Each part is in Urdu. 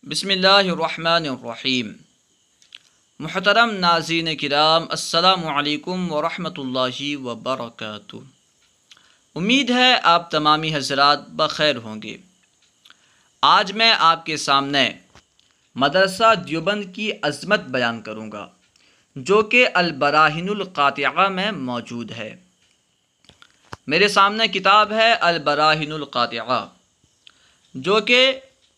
بسم اللہ الرحمن الرحیم۔ محترم ناظرین کرام، السلام علیکم ورحمۃ اللہ وبرکاتہ۔ امید ہے آپ تمامی حضرات بخیر ہوں گے۔ آج میں آپ کے سامنے مدرسہ دیوبند کی عظمت بیان کروں گا جو کہ البراہین القاطعہ میں موجود ہے۔ میرے سامنے کتاب ہے البراہین القاطعہ جو کہ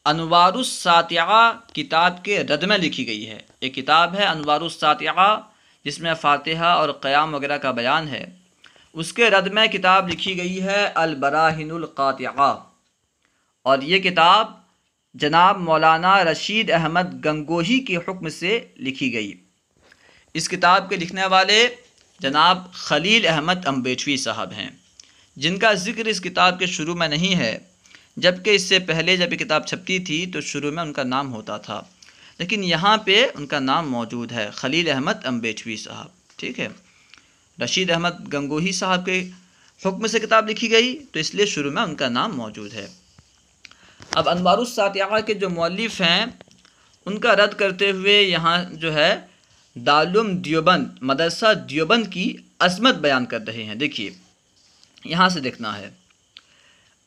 انوار الساطعہ کتاب کے رد میں لکھی گئی ہے۔ ایک کتاب ہے انوار الساطعہ جس میں فاتحہ اور قیام وغیرہ کا بیان ہے، اس کے رد میں کتاب لکھی گئی ہے البراہین القاطعہ، اور یہ کتاب جناب مولانا رشید احمد گنگوہی کے حکم سے لکھی گئی۔ اس کتاب کے لکھنے والے جناب خلیل احمد امبیٹوی صاحب ہیں، جن کا ذکر اس کتاب کے شروع میں نہیں ہے، جبکہ اس سے پہلے جب یہ کتاب چھپتی تھی تو شروع میں ان کا نام ہوتا تھا، لیکن یہاں پہ ان کا نام موجود ہے، خلیل احمد امبیٹوی صاحب۔ ٹھیک ہے، رشید احمد گنگوہی صاحب کے حکم سے کتاب لکھی گئی تو اس لیے شروع میں ان کا نام موجود ہے۔ اب انوار الساطعہ کے جو مؤلف ہیں ان کا رد کرتے ہوئے یہاں جو ہے دارالعلوم دیوبند، مدرسہ دیوبند کی عظمت بیان کر رہے ہیں۔ دیکھیے یہاں سے دیکھنا ہے،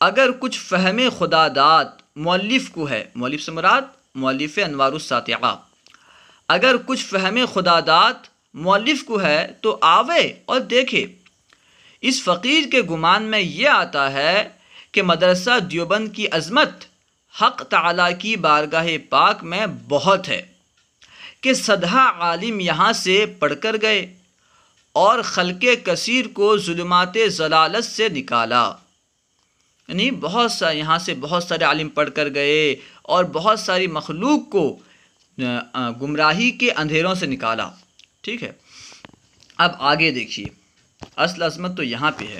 اگر کچھ فہم خدا داد مؤلف کو ہے، مؤلف سے مراد مؤلف انوار الساطعہ، اگر کچھ فہم خدا داد مؤلف کو ہے تو آوے اور دیکھے۔ اس فقیر کے گمان میں یہ آتا ہے کہ مدرسہ دیوبند کی عظمت حق تعالیٰ کی بارگاہ پاک میں بہت ہے کہ صدہا عالم یہاں سے پڑھ کر گئے اور خلق کثیر کو ظلمات ضلالت سے نکالا۔ یعنی یہاں سے بہت سارے عالم پڑھ کر گئے اور بہت ساری مخلوق کو گمراہی کے اندھیروں سے نکالا۔ ٹھیک ہے، اب آگے دیکھیے، اصل عظمت تو یہاں پہ ہے۔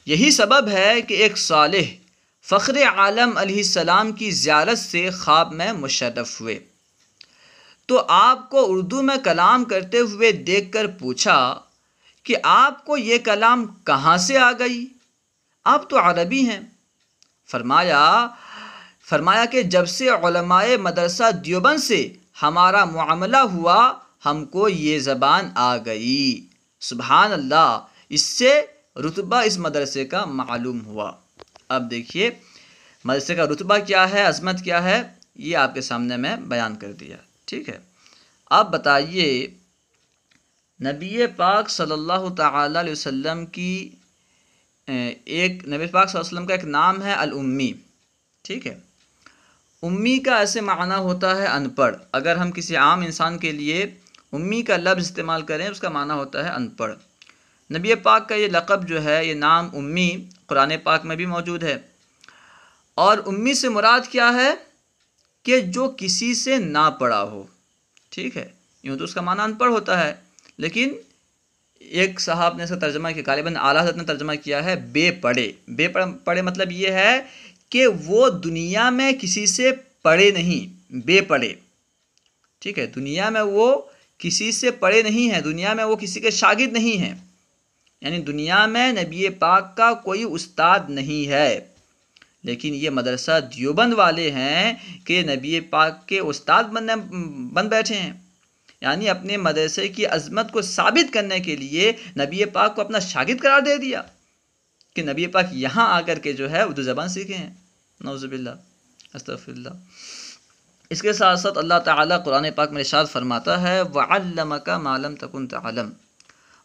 یہی سبب ہے کہ ایک صالح فخر عالم علیہ السلام کی زیارت سے خواب میں مشرف ہوئے تو آپ کو اردو میں کلام کرتے ہوئے دیکھ کر پوچھا کہ آپ کو یہ کلام کہاں سے آ گئی؟ آپ تو عربی ہیں۔ فرمایا کہ جب سے علماء مدرسہ دیوبند سے ہمارا معاملہ ہوا ہم کو یہ زبان آ گئی۔ سبحان اللہ، اس سے رتبہ اس مدرسے کا معلوم ہوا۔ اب دیکھیے مدرسے کا رتبہ کیا ہے، عظمت کیا ہے، یہ آپ کے سامنے میں بیان کر دیا۔ ٹھیک ہے، اب بتائیے نبی پاک صلی اللہ تعالی علیہ وسلم کی نبی پاک صلی اللہ علیہ وسلم کا ایک نام ہے الامی۔ ٹھیک ہے، امی کا ایسے معنی ہوتا ہے ان پڑھ۔ اگر ہم کسی عام انسان کے لیے امی کا لفظ استعمال کریں اس کا معنی ہوتا ہے ان پڑھ۔ نبی پاک کا یہ لقب جو ہے، یہ نام امی، قرآن پاک میں بھی موجود ہے، اور امی سے مراد کیا ہے کہ جو کسی سے نہ پڑھا ہو۔ ٹھیک ہے، یوں تو اس کا معنی ان پڑھ ہوتا ہے، لیکن ایک صاحب نے اس کا ترجمہ کیا، غالباً اعلیٰ حضرت نے ترجمہ کیا ہے بے پڑھے۔ بے پڑھے مطلب یہ ہے کہ وہ دنیا میں کسی سے پڑھے نہیں، بے پڑھے۔ ٹھیک ہے، دنیا میں وہ کسی سے پڑھے نہیں ہیں، دنیا میں وہ کسی کے شاگرد نہیں ہیں، یعنی دنیا میں نبی پاک کا کوئی استاد نہیں ہے، لیکن یہ مدرسہ دیوبند والے ہیں کہ نبی پاک کے استاد بن بیٹھے ہیں، یعنی اپنے مدرسے کی عظمت کو ثابت کرنے کے لیے نبی پاک کو اپنا شاگرد قرار دے دیا کہ نبی پاک یہاں آ کر کے جو ہے اردو زبان سیکھے ہیں۔ نعوذ باللہ، استغفر اللہ۔ اس کے ساتھ ساتھ اللہ تعالیٰ قرآن پاک میں ارشاد فرماتا ہے وَعَلَّمَكَ مَا لَمْ تَكُنْ تَعْلَمْ،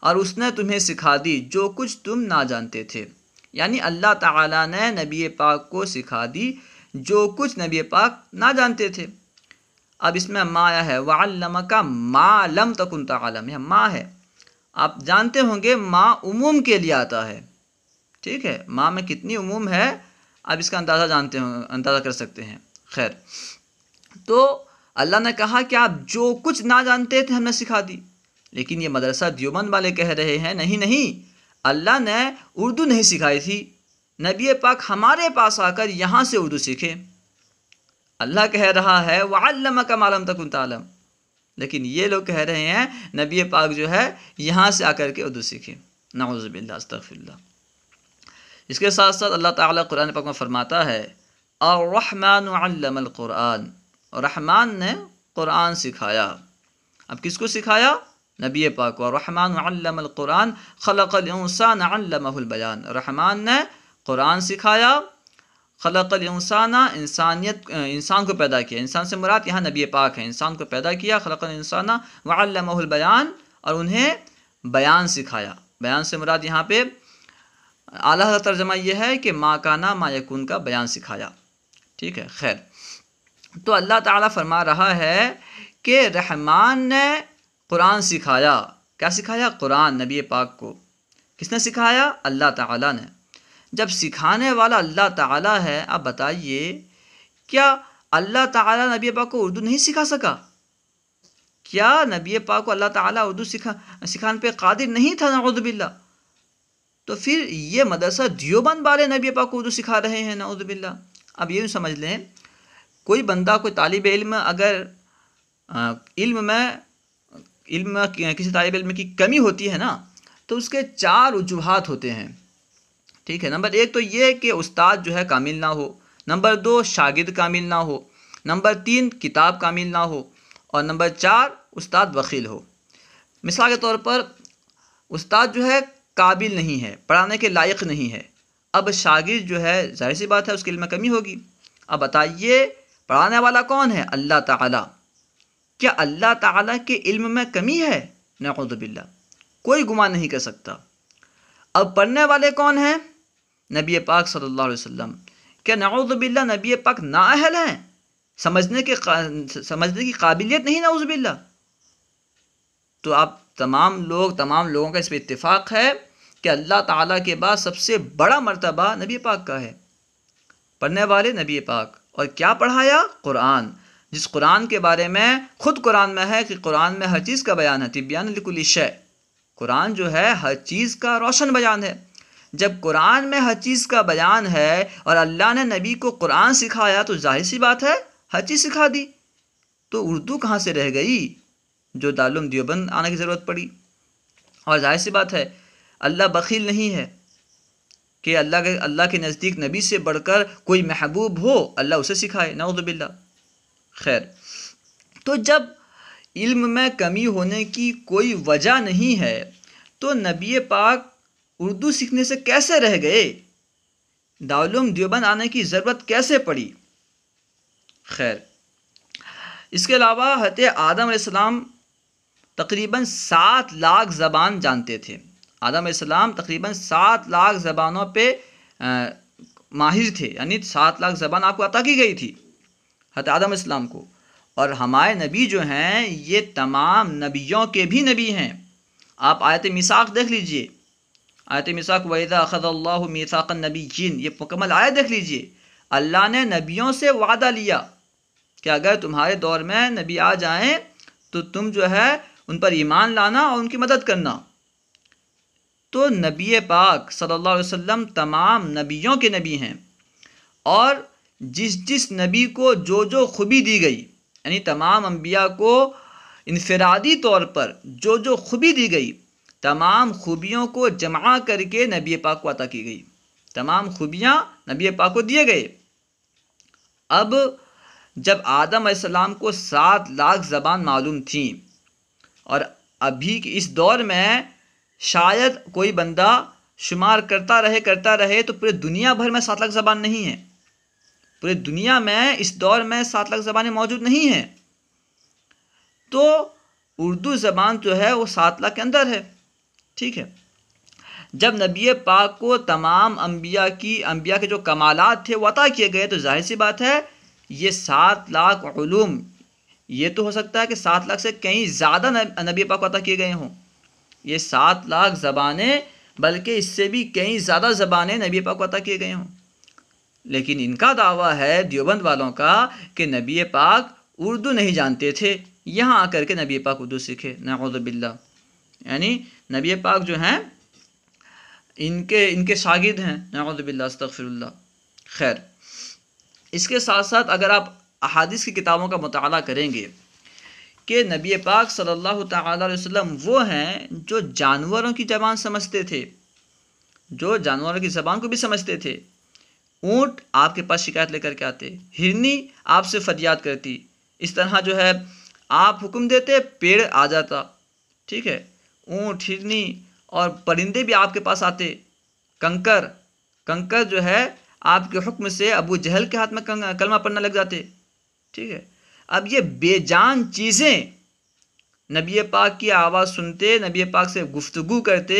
اور اس نے تمہیں سکھا دی جو کچھ تم نہ جانتے تھے، یعنی اللہ تعالیٰ نے نبی پاک کو سکھا دی جو کچھ نبی پاک نہ جانتے تھے۔ اب اس میں ما آیا ہے وَعَلَّمَكَ مَا لَمْ تَكُنْ تَعْلَمْ، یہ ما ہے۔ آپ جانتے ہوں گے ما عموم کے لیے آتا ہے۔ ٹھیک ہے، ما میں کتنی عموم ہے آپ اس کا اندازہ کر سکتے ہیں۔ خیر، تو اللہ نے کہا کہ آپ جو کچھ نہ جانتے تھے ہم نے سکھا دی، لیکن یہ مدرسہ دیوبند والے کہہ رہے ہیں نہیں، اللہ نے اردو نہیں سکھائی تھی، نبی پاک ہمارے پاس آ کر یہاں سے اردو سیکھے۔ اللہ کہہ رہا ہے وَعَلَّمَكَ مَا لَمْ تَكُنْ تَعْلَمْ، لیکن یہ لوگ کہہ رہے ہیں نبی پاک جو ہے یہاں سے آ کر کے اردو سیکھے۔ نعوذ باللہ، استغفر اللہ۔ اس کے ساتھ ساتھ اللہ تعالیٰ قرآن پاک میں فرماتا ہے الرحمن علم القرآن، رحمان نے قرآن سکھایا۔ اب کس کو سکھایا؟ نبی پاک کو۔ الرحمن علم القرآن خلق الانسان علمہ البیان، رحمان نے قرآن سکھایا، خلق الانسان انسان کو پیدا کیا، انسان سے مراد یہاں نبی پاک ہے، انسان کو پیدا کیا، خلق الانسان وعلمہ البیان، اور انہیں بیان سکھایا۔ بیان سے مراد یہاں پہ اعلیٰ کا ترجمہ یہ ہے کہ ما کانا ما یکون کا بیان سکھایا، ٹھیک ہے۔ خیر، تو اللہ تعالیٰ فرما رہا ہے کہ رحمان نے قرآن سکھایا۔ کیا سکھایا؟ قرآن نبی پاک کو۔ کس نے سکھایا؟ اللہ تعالیٰ نے۔ جب سکھانے والا اللہ تعالیٰ ہے، اب بتائیے کیا اللہ تعالیٰ نبی پاک کو اردو نہیں سکھا سکا؟ کیا نبی پاک کو اللہ تعالیٰ اردو سکھانے پہ قادر نہیں تھا؟ نعوذ باللہ۔ تو پھر یہ مدرسہ دیوبند والے نبی پاک کو اردو سکھا رہے ہیں، نعوذ باللہ۔ اب یہ سمجھ لیں، کوئی بندہ، کوئی طالب علم اگر علم میں کسی طالب علم کی کمی ہوتی ہے نا، تو اس کے 4 وجوہات ہوتے ہیں، ٹھیک ہے۔ نمبر 1 تو یہ کہ استاد جو ہے کامل نہ ہو، نمبر 2 شاگرد کامل نہ ہو، نمبر 3 کتاب کامل نہ ہو، اور نمبر 4 استاد بخیل ہو۔ مثال کے طور پر استاد جو ہے قابل نہیں ہے، پڑھانے کے لائق نہیں ہے، اب شاگرد جو ہے ظاہر سی بات ہے اس کے علم میں کمی ہوگی۔ اب بتائیے پڑھانے والا کون ہے؟ اللہ تعالیٰ۔ کیا اللہ تعالیٰ کے علم میں کمی ہے؟ نعوذ باللہ، کوئی گمان نہیں کر سکتا۔ اب پڑھنے والے کون ہیں؟ نبی پاک صلی اللہ علیہ وسلم۔ کیا نعوذ باللہ نبی پاک نااہل ہیں؟ سمجھنے کی قابلیت نہیں، نعوذ باللہ۔ تو آپ تمام لوگوں کا اس پہ اتفاق ہے کہ اللہ تعالیٰ کے بعد سب سے بڑا مرتبہ نبی پاک کا ہے۔ پڑھنے والے نبی پاک، اور کیا پڑھایا؟ قرآن، جس قرآن کے بارے میں خود قرآن میں ہے کہ قرآن میں ہر چیز کا بیان ہے، تبیان لکل شیء۔ قرآن جو ہے ہر چیز کا روشن بیان ہے۔ جب قرآن میں ہر چیز کا بیان ہے اور اللہ نے نبی کو قرآن سکھایا تو ظاہر سی بات ہے ہر چیز سکھا دی، تو اردو کہاں سے رہ گئی جو دارالعلوم دیوبند آنے کی ضرورت پڑی؟ اور ظاہر سی بات ہے اللہ بخیل نہیں ہے کہ اللہ کے نزدیک نبی سے بڑھ کر کوئی محبوب ہو، اللہ اسے سکھائے، نعوذ باللہ۔ خیر، تو جب علم میں کمی ہونے کی کوئی وجہ نہیں ہے تو نبی پاک اردو سیکھنے سے کیسے رہ گئے؟ دارالعلوم دیوبند آنے کی ضرورت کیسے پڑی؟ خیر، اس کے علاوہ حضرت آدم علیہ السلام تقریباً 7 لاکھ زبان جانتے تھے۔ آدم علیہ السلام تقریباً 7 لاکھ زبانوں پہ ماہر تھے، یعنی 7 لاکھ زبان آپ کو عطا کی گئی تھی حضرت آدم علیہ السلام کو۔ اور ہمارے نبی جو ہیں یہ تمام نبیوں کے بھی نبی ہیں۔ آپ آیت میثاق دیکھ لیجئے، آیت میثاق وَإِذَا أَخَذَ اللَّهُ مِيثَاقَ النَّبِيِّينَ، یہ مکمل آیت دیکھ لیجئے۔ اللہ نے نبیوں سے وعدہ لیا کہ اگر تمہارے دور میں نبی آ جائیں تو تم جو ہے ان پر ایمان لانا اور ان کی مدد کرنا۔ تو نبی پاک صلی اللہ علیہ وسلم تمام نبیوں کے نبی ہیں، اور جس نبی کو جو خوبی دی گئی، یعنی تمام انبیاء کو انفرادی طور پر جو خوبی دی گئی، تمام خوبیوں کو جمع کر کے نبی پاک کو عطا کی گئی، تمام خوبیاں نبی پاک کو دیے گئے۔ اب جب آدم علیہ السلام کو 7 لاکھ زبان معلوم تھیں، اور ابھی کے اس دور میں شاید کوئی بندہ شمار کرتا رہے تو پورے دنیا بھر میں 7 لاکھ زبان نہیں ہیں، پورے دنیا میں اس دور میں 7 لاکھ زبانیں موجود نہیں ہیں، تو اردو زبان جو ہے وہ 7 لاکھ کے اندر ہے، ٹھیک ہے۔ جب نبی پاک کو تمام انبیاء کے جو کمالات تھے وہ عطا کیے گئے تو ظاہر سی بات ہے یہ 7 لاکھ علوم، یہ تو ہو سکتا ہے کہ 7 لاکھ سے کہیں زیادہ نبی پاک کو عطا کیے گئے ہوں، یہ 7 لاکھ زبانیں بلکہ اس سے بھی کہیں زیادہ زبانیں نبی پاک کو عطا کیے گئے ہوں، لیکن ان کا دعویٰ ہے دیوبند والوں کا کہ نبی پاک اردو نہیں جانتے تھے، یہاں آ کر کے نبی پاک اردو سیکھے، نعوذ باللہ۔ یعنی نبی پاک جو ہیں ان کے شاگرد ہیں، نعوذ باللہ، استغفر اللہ۔ خیر، اس کے ساتھ ساتھ اگر آپ احادیث کی کتابوں کا مطالعہ کریں گے کہ نبی پاک صلی اللہ تعالیٰ علیہ وسلم وہ ہیں جو جانوروں کی زبان سمجھتے تھے، جو جانوروں کی زبان کو بھی سمجھتے تھے، اونٹ آپ کے پاس شکایت لے کر کے آتے، ہرنی آپ سے فریاد کرتی، اس طرح جو ہے آپ حکم دیتے پیڑ آ جاتا، ٹھیک ہے، اونٹ، ہرنی اور پرندے بھی آپ کے پاس آتے، کنکر جو ہے آپ کے حکم سے ابو جہل کے ہاتھ میں کلمہ پڑھنے لگ جاتے، ٹھیک ہے۔ اب یہ بے جان چیزیں نبی پاک کی آواز سنتے، نبی پاک سے گفتگو کرتے،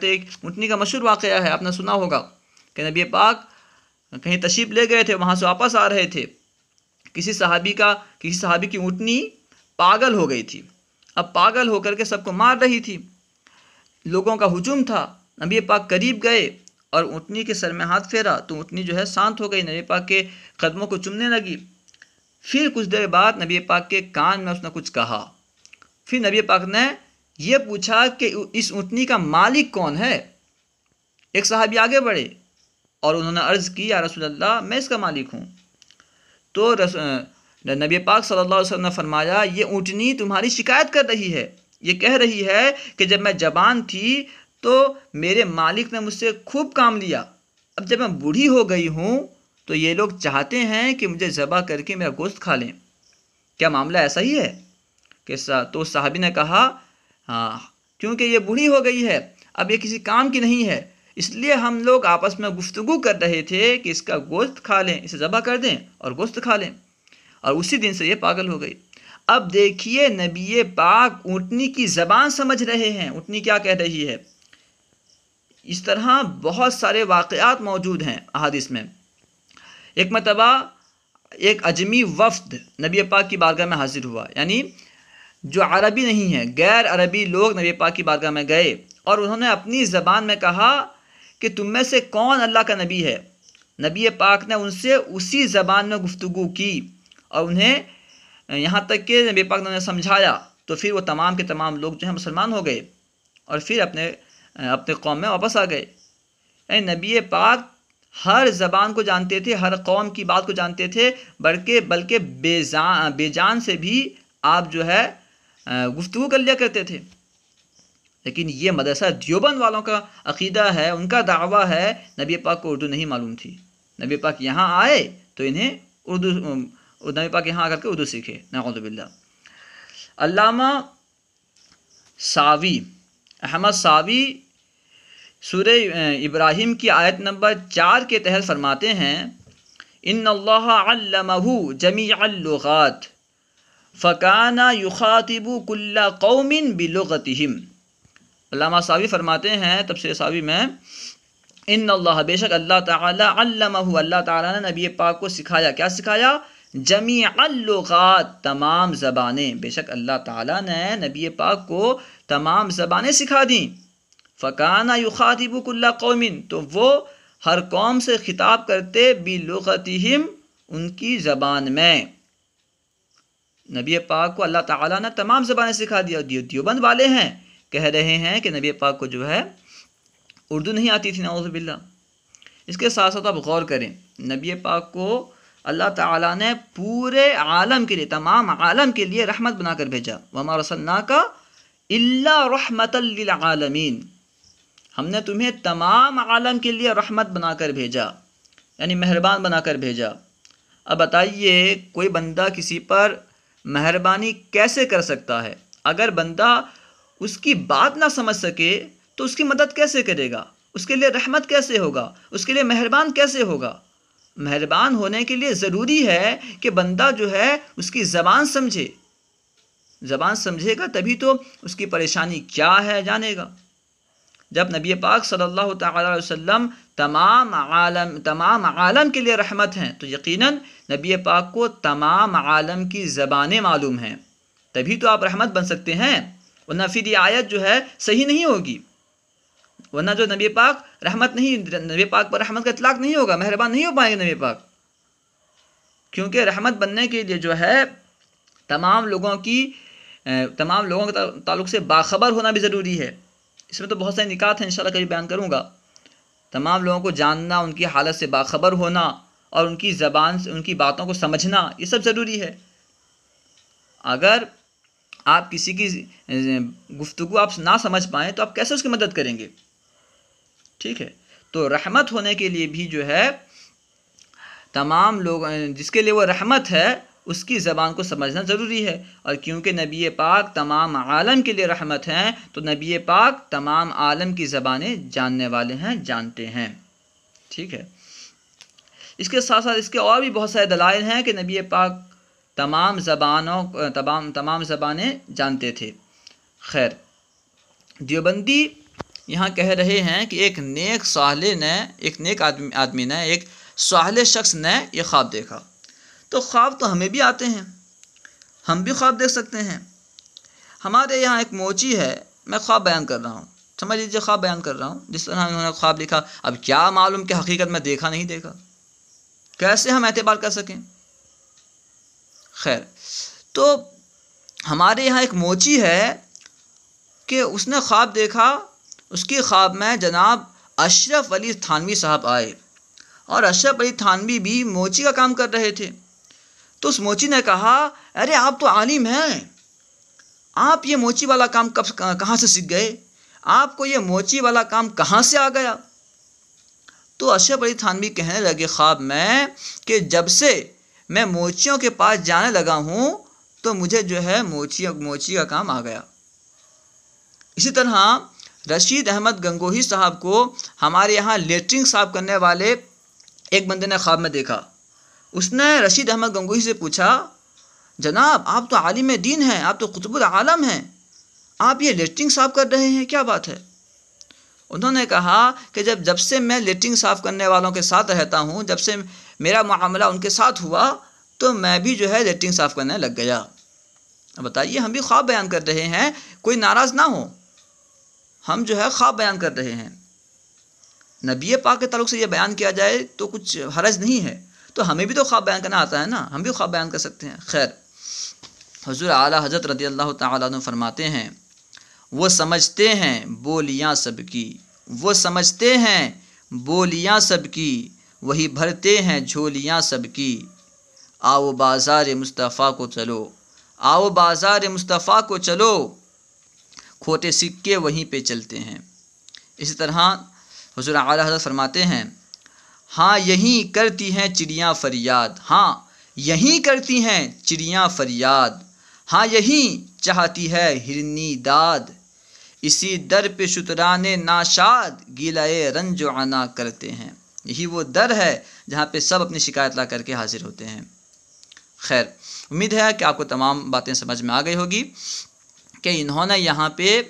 ایک اونٹنی کا مشہور واقعہ ہے، آپ نے سنا ہوگا کہ نبی پاک کہیں تشریف لے گئے تھے، وہاں سے واپس آ رہے تھے، کسی صحابی کی اونٹنی پاگل ہو گئی تھی، اب پاگل ہو کر کے سب کو مار رہی تھی، لوگوں کا ہجوم تھا، نبی پاک قریب گئے اور اونٹنی کے سر میں ہاتھ پھیرا تو اونٹنی جو ہے شانت ہو گئی، نبی پاک کے قدموں کو چومنے لگی، پھر کچھ دیر بعد نبی پاک کے کان میں اس نے کچھ کہا، پھر نبی پاک نے یہ پوچھا کہ اس اونٹنی کا مالک کون ہے؟ ایک صحابی آگے بڑھے اور انہوں نے عرض کی یا رسول اللہ میں اس کا مالک ہوں، تو نبی پاک صلی اللہ علیہ وسلم نے فرمایا یہ اونٹنی تمہاری شکایت کر رہی ہے، یہ کہہ رہی ہے کہ جب میں جوان تھی تو میرے مالک نے مجھ سے خوب کام لیا، اب جب میں بوڑھی ہو گئی ہوں تو یہ لوگ چاہتے ہیں کہ مجھے ذبح کر کے میرا گوشت کھا لیں، کیا معاملہ ایسا ہی ہے؟ تو صحابی نے کہا ہاں، کیونکہ یہ بوڑھی ہو گئی ہے، اب یہ کسی کام کی نہیں ہے، اس لیے ہم لوگ آپس میں گفتگو کر رہے تھے کہ اس کا گوشت کھا لیں، اسے ذبح کر دیں اور گوشت کھا لیں، اور اسی دن سے یہ پاگل ہو گئی۔ اب دیکھیے نبی پاک اونٹنی کی زبان سمجھ رہے ہیں، اونٹنی کیا کہہ رہی ہے۔ اس طرح بہت سارے واقعات موجود ہیں احادیث میں۔ ایک مرتبہ ایک اجمی وفد نبی پاک کی بارگاہ میں حاضر ہوا، یعنی جو عربی نہیں ہیں، غیر عربی لوگ نبی پاک کی بارگاہ میں گئے اور انہوں نے اپنی زبان میں کہا کہ تم میں سے کون اللہ کا نبی ہے؟ نبی پاک نے ان سے اسی زبان میں گفتگو کی اور انہیں یہاں تک کہ نبی پاک نے انہیں سمجھایا، تو پھر وہ تمام کے تمام لوگ جو ہیں مسلمان ہو گئے اور پھر اپنے قوم میں واپس آ گئے۔ یعنی نبی پاک ہر زبان کو جانتے تھے، ہر قوم کی بات کو جانتے تھے، بلکہ بے جان سے بھی آپ جو ہے گفتگو کر لیا کرتے تھے۔ لیکن یہ مدرسہ دیوبند والوں کا عقیدہ ہے، ان کا دعویٰ ہے نبی پاک کو اردو نہیں معلوم تھی، نبی پاک یہاں آئے تو انہیں نبی پاک یہاں آ کر کے اردو سیکھے، نعوذ باللہ۔ علامہ ساوی، احمد ساوی سورہ ابراہیم کی آیت نمبر 4 کے تحت فرماتے ہیں ان اللہ علمہ جمیع اللغات فکان یخاطب کل قوم بلغتہم۔ علامہ ساوی فرماتے ہیں تفسیر ساوی میں ان اللہ، بے شک اللہ تعالی، علمہ، اللہ تعالیٰ نے نبی پاک کو سکھایا، کیا سکھایا؟ جمیع اللغات، تمام زبانیں، بے شک اللہ تعالیٰ نے نبی پاک کو تمام زبانیں سکھا دیں۔ فکان یخاطب کل قوم، تو وہ ہر قوم سے خطاب کرتے بلغتہم، ان کی زبان میں۔ نبی پاک کو اللہ تعالیٰ نے تمام زبانیں سکھا دیا۔ دیوبند والے ہیں کہہ رہے ہیں کہ نبی پاک کو جو ہے اردو نہیں آتی تھی، نعوذ باللہ۔ اس کے ساتھ ساتھ آپ غور کریں، نبی پاک کو اللہ تعالیٰ نے پورے عالم کے لیے، تمام عالم کے لیے رحمت بنا کر بھیجا، وَمَا رَسَلْنَاكَ إِلَّا رَحْمَةً لِّلْعَالَمِينَ، ہم نے تمہیں تمام عالم کے لیے رحمت بنا کر بھیجا، یعنی مہربان بنا کر بھیجا۔ اب بتائیے کوئی بندہ کسی پر مہربانی کیسے کر سکتا ہے؟ اگر بندہ اس کی بات نہ سمجھ سکے تو اس کی مدد کیسے کرے گا؟ اس کے لیے رحمت کیسے ہوگا؟ اس کے لیے مہربان کیسے ہوگا؟ مہربان ہونے کے لیے ضروری ہے کہ بندہ جو ہے اس کی زبان سمجھے، زبان سمجھے گا تبھی تو اس کی پریشانی کیا ہے جانے گا۔ جب نبی پاک صلی اللہ تعالی علیہ وسلم تمام عالم کے لیے رحمت ہیں تو یقیناً نبی پاک کو تمام عالم کی زبانیں معلوم ہیں، تبھی تو آپ رحمت بن سکتے ہیں، ورنہ پھر یہ آیت جو ہے صحیح نہیں ہوگی، ورنہ جو نبی پاک نبی پاک پر رحمت کا اطلاق نہیں ہوگا، مہربان نہیں ہو پائیں گے نبی پاک، کیونکہ رحمت بننے کے لیے جو ہے تمام لوگوں کے تعلق سے باخبر ہونا بھی ضروری ہے۔ اس میں تو بہت سارے نکات ہیں، انشاءاللہ کبھی بیان کروں گا۔ تمام لوگوں کو جاننا، ان کی حالت سے باخبر ہونا اور ان کی زبان سے ان کی باتوں کو سمجھنا، یہ سب ضروری ہے۔ اگر آپ کسی کی گفتگو آپ نہ سمجھ پائیں تو آپ کیسے اس کی مدد کریں گے؟ ٹھیک ہے، تو رحمت ہونے کے لیے بھی جو ہے تمام لوگ جس کے لیے وہ رحمت ہے اس کی زبان کو سمجھنا ضروری ہے، اور کیونکہ نبی پاک تمام عالم کے لیے رحمت ہیں تو نبی پاک تمام عالم کی زبانیں جاننے والے ہیں، جانتے ہیں، ٹھیک ہے۔ اس کے ساتھ ساتھ اس کے اور بھی بہت سارے دلائل ہیں کہ نبی پاک تمام زبانیں جانتے تھے۔ خیر، دیوبندی یہاں کہہ رہے ہیں کہ ایک نیک آدمی نے، ایک صالح شخص نے یہ خواب دیکھا۔ تو خواب تو ہمیں بھی آتے ہیں، ہم بھی خواب دیکھ سکتے ہیں۔ ہمارے یہاں ایک موچی ہے، میں خواب بیان کر رہا ہوں، سمجھ لیجیے خواب بیان کر رہا ہوں، جس طرح انہوں نے خواب لکھا، اب کیا معلوم کہ حقیقت میں دیکھا نہیں دیکھا، کیسے ہم اعتبار کر سکیں؟ خیر، تو ہمارے یہاں ایک موچی ہے کہ اس نے خواب دیکھا، اس کی خواب میں جناب اشرف علی تھانوی صاحب آئے، اور اشرف علی تھانوی بھی موچی کا کام کر رہے تھے۔ تو اس موچی نے کہا، ارے آپ تو عالم ہیں، آپ یہ موچی والا کام کہاں سے سیکھ گئے؟ آپ کو یہ موچی والا کام کہاں سے آ گیا؟ تو اشرف علی تھانوی کہنے لگے خواب میں کہ جب سے میں موچیوں کے پاس جانے لگا ہوں تو مجھے جو ہے موچی کا کام آ گیا۔ اسی طرح رشید احمد گنگوہی صاحب کو ہمارے یہاں لیٹرنگ صاف کرنے والے ایک بندے نے خواب میں دیکھا۔ اس نے رشید احمد گنگوہی سے پوچھا، جناب آپ تو عالم دین ہیں، آپ تو قطب العالم ہیں، آپ یہ لیٹرنگ صاف کر رہے ہیں، کیا بات ہے؟ انہوں نے کہا کہ جب سے میں لیٹرنگ صاف کرنے والوں کے ساتھ رہتا ہوں، جب سے میرا معاملہ ان کے ساتھ ہوا تو میں بھی جو ہے لیٹرنگ صاف کرنے لگ گیا۔ اب بتائیے، ہم بھی خواب بیان کر رہے ہیں، کوئی ناراض نہ ہو، ہم جو ہے خواب بیان کر رہے ہیں، نبی پاک کے تعلق سے یہ بیان کیا جائے تو کچھ حرج نہیں ہے، تو ہمیں بھی تو خواب بیان کرنا آتا ہے نا، ہم بھی خواب بیان کر سکتے ہیں۔ خیر، حضور اعلیٰ حضرت رضی اللہ تعالیٰ عنہ فرماتے ہیں، وہ سمجھتے ہیں بولیاں سب کی، وہ سمجھتے ہیں بولیاں سب کی، وہی بھرتے ہیں جھولیاں سب کی، آؤ بازار مصطفیٰ کو چلو، آؤ بازار مصطفیٰ کو چلو، کھوٹے سکے وہیں پہ چلتے ہیں۔ اسی طرح حضور اعلیٰ حضرت فرماتے ہیں، ہاں یہیں کرتی ہیں چڑیاں فریاد، ہاں یہیں کرتی ہیں چڑیاں فریاد، ہاں یہیں چاہتی ہے ہرنی داد، اسی در پہ شتران ناشاد گیلائے رنج و عنا کرتے ہیں۔ یہی وہ در ہے جہاں پہ سب اپنی شکایت لا کر کے حاضر ہوتے ہیں۔ خیر، امید ہے کہ آپ کو تمام باتیں سمجھ میں آ گئی ہوگی کہ انہوں نے یہاں پہ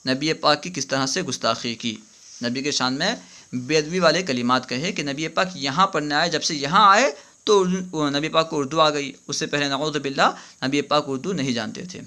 نبی پاک کی کس طرح سے گستاخی کی، نبی کے شان میں بے ادبی والے کلمات کہے کہ نبی پاک یہاں پڑھنے آئے، جب سے یہاں آئے تو نبی پاک کو اردو آ گئی، اس سے پہلے نعوذ باللہ نبی پاک اردو نہیں جانتے تھے۔